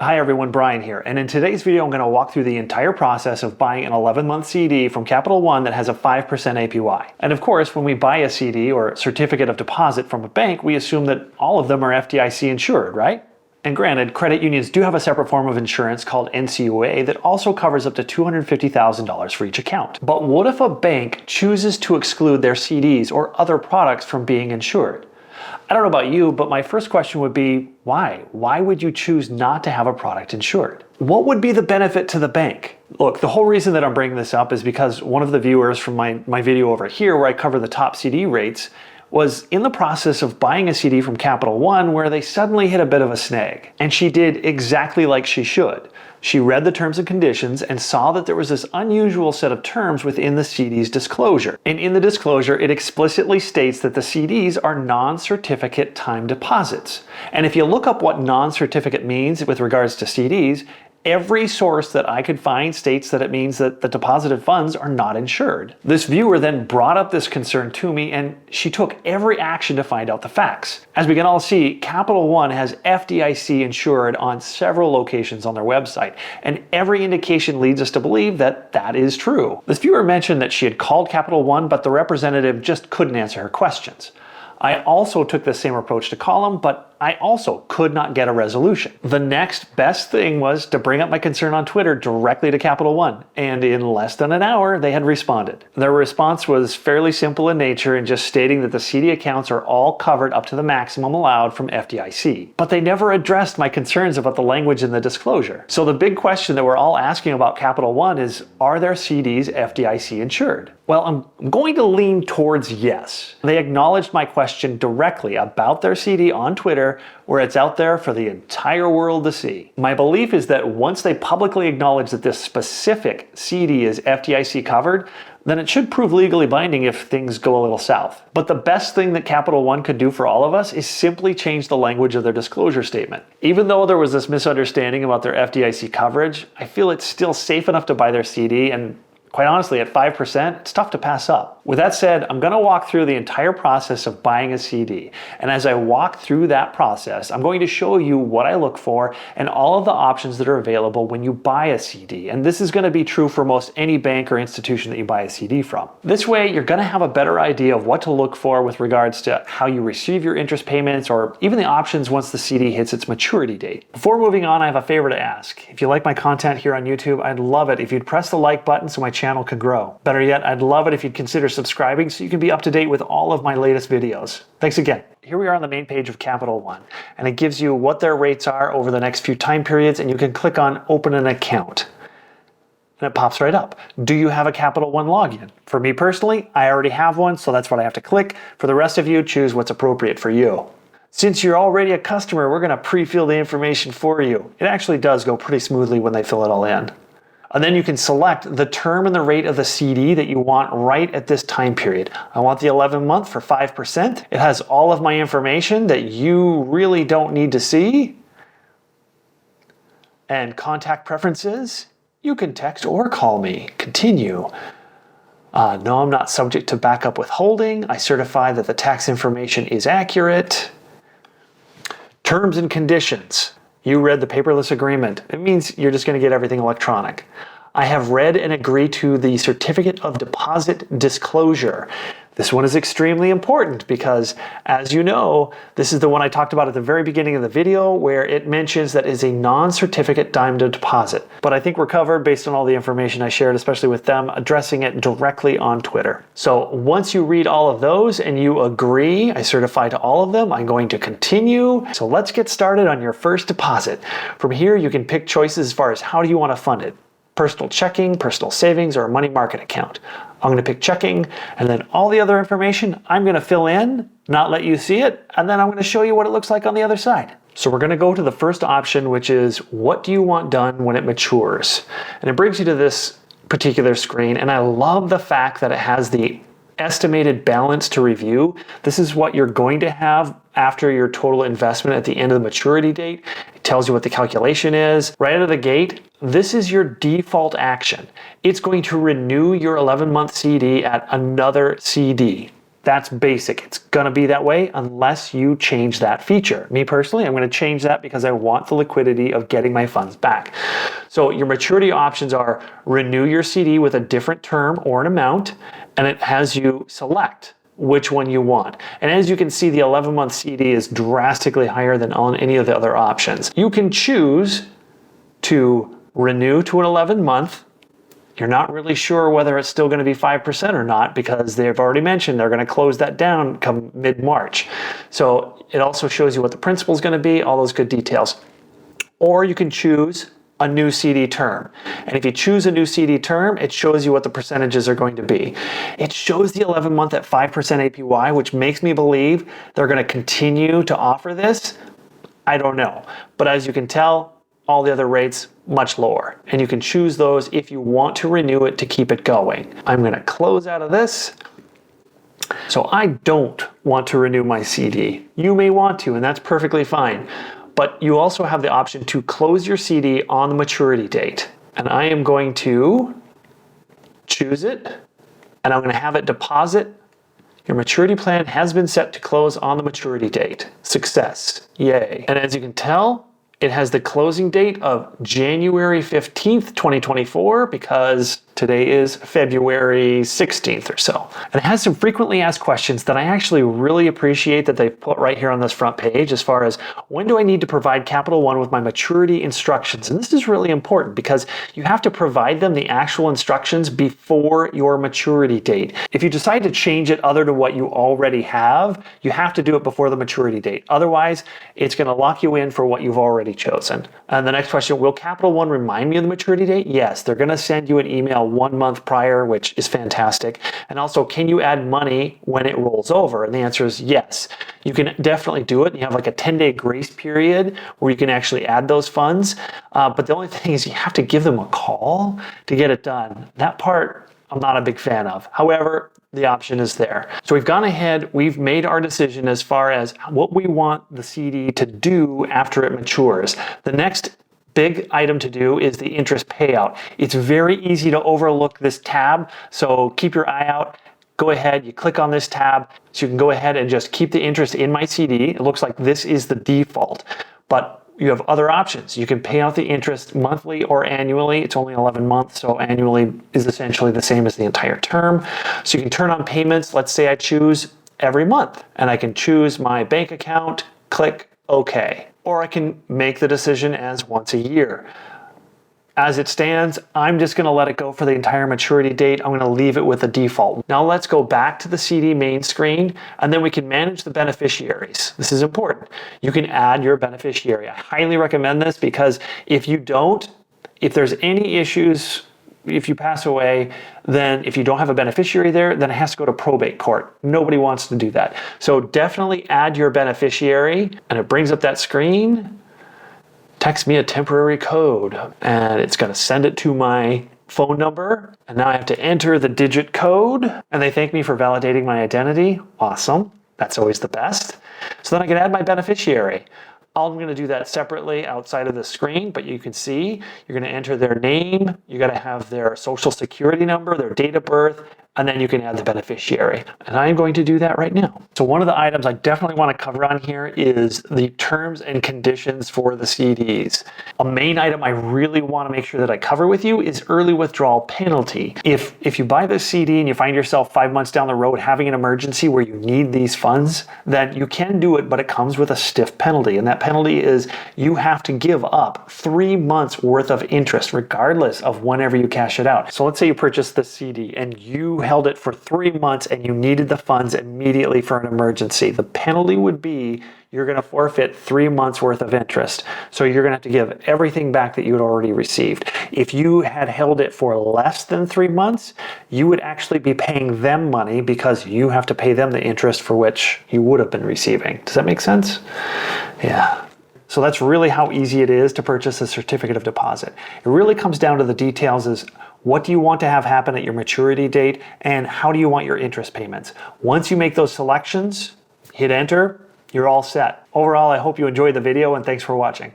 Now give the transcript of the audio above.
Hi everyone, Brian here, and in today's video I'm going to walk through the entire process of buying an 11-month CD from Capital One that has a 5% APY. And of course, when we buy a CD or certificate of deposit from a bank, we assume that all of them are FDIC insured, right? And granted, credit unions do have a separate form of insurance called NCUA that also covers up to $250,000 for each account. But what if a bank chooses to exclude their CDs or other products from being insured? I don't know about you, but my first question would be, why? Why would you choose not to have a product insured? What would be the benefit to the bank? Look, the whole reason that I'm bringing this up is because one of the viewers from my video over here where I cover the top CD rates was in the process of buying a CD from Capital One where they suddenly hit a bit of a snag. And she did exactly like she should. She read the terms and conditions and saw that there was this unusual set of terms within the CD's disclosure. And in the disclosure, it explicitly states that the CDs are non-certificate time deposits. And if you look up what non-certificate means with regards to CDs, every source that I could find states that it means that the deposited funds are not insured. This viewer then brought up this concern to me and she took every action to find out the facts. As we can all see, Capital One has FDIC insured on several locations on their website, and every indication leads us to believe that that is true. This viewer mentioned that she had called Capital One, but the representative just couldn't answer her questions. I also took the same approach to call them, but I also could not get a resolution. The next best thing was to bring up my concern on Twitter directly to Capital One, and in less than an hour, they had responded. Their response was fairly simple in nature and just stating that the CD accounts are all covered up to the maximum allowed from FDIC. But they never addressed my concerns about the language in the disclosure. So the big question that we're all asking about Capital One is, are their CDs FDIC insured? Well, I'm going to lean towards yes. They acknowledged my question directly about their CD on Twitter, where it's out there for the entire world to see. My belief is that once they publicly acknowledge that this specific CD is FDIC covered, then it should prove legally binding if things go a little south. But the best thing that Capital One could do for all of us is simply change the language of their disclosure statement. Even though there was this misunderstanding about their FDIC coverage, I feel it's still safe enough to buy their CD, and quite honestly, at 5%, it's tough to pass up. With that said, I'm going to walk through the entire process of buying a CD. And as I walk through that process, I'm going to show you what I look for and all of the options that are available when you buy a CD. And this is going to be true for most any bank or institution that you buy a CD from. This way, you're going to have a better idea of what to look for with regards to how you receive your interest payments or even the options once the CD hits its maturity date. Before moving on, I have a favor to ask. If you like my content here on YouTube, I'd love it if you'd press the like button so my channel can grow. Better yet, I'd love it if you'd consider subscribing so you can be up to date with all of my latest videos. Thanks again. Here we are on the main page of Capital One, and it gives you what their rates are over the next few time periods, and you can click on Open an Account. And it pops right up. Do you have a Capital One login? For me personally, I already have one, so that's what I have to click. For the rest of you, choose what's appropriate for you. Since you're already a customer, we're going to pre-fill the information for you. It actually does go pretty smoothly when they fill it all in. And then you can select the term and the rate of the CD that you want right at this time period. I want the 11-month for 5%. It has all of my information that you really don't need to see. And contact preferences, you can text or call me. Continue. No, I'm not subject to backup withholding. I certify that the tax information is accurate. Terms and conditions. You read the paperless agreement. It means you're just going to get everything electronic. I have read and agreed to the certificate of deposit disclosure. This one is extremely important because, as you know, this is the one I talked about at the very beginning of the video where it mentions that is a non-certificate time deposit. But I think we're covered based on all the information I shared, especially with them addressing it directly on Twitter. So once you read all of those and you agree, I certify to all of them, I'm going to continue. So let's get started on your first deposit. From here, you can pick choices as far as how do you want to fund it. Personal checking, personal savings, or a money market account. I'm going to pick checking, and then all the other information I'm going to fill in, not let you see it, and then I'm going to show you what it looks like on the other side. So we're going to go to the first option, which is what do you want done when it matures? And it brings you to this particular screen, and I love the fact that it has the estimated balance to review. This is what you're going to have after your total investment at the end of the maturity date. It tells you what the calculation is. Right out of the gate, this is your default action. It's going to renew your 11-month CD at another CD. That's basic. It's gonna be that way unless you change that feature. Me personally, I'm gonna change that because I want the liquidity of getting my funds back. So your maturity options are renew your CD with a different term or an amount, and it has you select which one you want. And as you can see, the 11-month CD is drastically higher than on any of the other options. You can choose to renew to an 11-month. You're not really sure whether it's still going to be 5% or not because they've already mentioned they're going to close that down come mid-March. So it also shows you what the principal is going to be, all those good details. Or you can choose a new CD term. And if you choose a new CD term, it shows you what the percentages are going to be. It shows the 11-month at 5% APY, which makes me believe they're going to continue to offer this. I don't know. But as you can tell, all the other rates much lower. And you can choose those if you want to renew it to keep it going. I'm going to close out of this. So I don't want to renew my CD. You may want to, and that's perfectly fine. But you also have the option to close your CD on the maturity date. And I am going to choose it, and I'm going to have it deposit. Your maturity plan has been set to close on the maturity date. Success. Yay. And as you can tell, it has the closing date of January 15th, 2024, because today is February 16th or so. And it has some frequently asked questions that I actually really appreciate that they've put right here on this front page as far as when do I need to provide Capital One with my maturity instructions? And this is really important because you have to provide them the actual instructions before your maturity date. If you decide to change it other to what you already have, you have to do it before the maturity date. Otherwise, it's going to lock you in for what you've already chosen. And the next question, will Capital One remind me of the maturity date? Yes, they're going to send you an email 1 month prior, which is fantastic. And also, can you add money when it rolls over? And the answer is yes. You can definitely do it. You have like a 10-day grace period where you can actually add those funds. But the only thing is you have to give them a call to get it done. That part I'm not a big fan of. However, the option is there. So we've gone ahead, we've made our decision as far as what we want the CD to do after it matures. The next big item to do is the interest payout. It's very easy to overlook this tab, so keep your eye out. Go ahead, you click on this tab, so you can go ahead and just keep the interest in my CD. It looks like this is the default, but you have other options. You can pay out the interest monthly or annually. It's only 11 months, so annually is essentially the same as the entire term. So you can turn on payments. Let's say I choose every month, and I can choose my bank account, click OK. Or I can make the decision as once a year. As it stands, I'm just going to let it go for the entire maturity date. I'm going to leave it with the default. Now let's go back to the CD main screen, and then we can manage the beneficiaries. This is important. You can add your beneficiary. I highly recommend this because if you don't, if there's any issues, if you pass away, then if you don't have a beneficiary there, then it has to go to probate court. Nobody wants to do that. So definitely add your beneficiary, and it brings up that screen. Text me a temporary code, and it's going to send it to my phone number. And now I have to enter the digit code, and they thank me for validating my identity. Awesome. That's always the best. So then I can add my beneficiary. I'm going to do that separately outside of the screen, but you can see you're going to enter their name, you got to have their social security number, their date of birth, and then you can add the beneficiary. And I'm going to do that right now. So one of the items I definitely want to cover on here is the terms and conditions for the CDs. A main item I really want to make sure that I cover with you is early withdrawal penalty. If you buy this CD and you find yourself 5 months down the road having an emergency where you need these funds, then you can do it, but it comes with a stiff penalty. And that penalty is you have to give up 3 months worth of interest regardless of whenever you cash it out. So let's say you purchased this CD and you held it for 3 months and you needed the funds immediately for an emergency. The penalty would be you're going to forfeit 3 months worth of interest. So you're going to have to give everything back that you had already received. If you had held it for less than 3 months, you would actually be paying them money because you have to pay them the interest for which you would have been receiving. Does that make sense? Yeah. So that's really how easy it is to purchase a certificate of deposit. It really comes down to the details is what do you want to have happen at your maturity date and how do you want your interest payments? Once you make those selections, hit enter, you're all set. Overall, I hope you enjoyed the video and thanks for watching.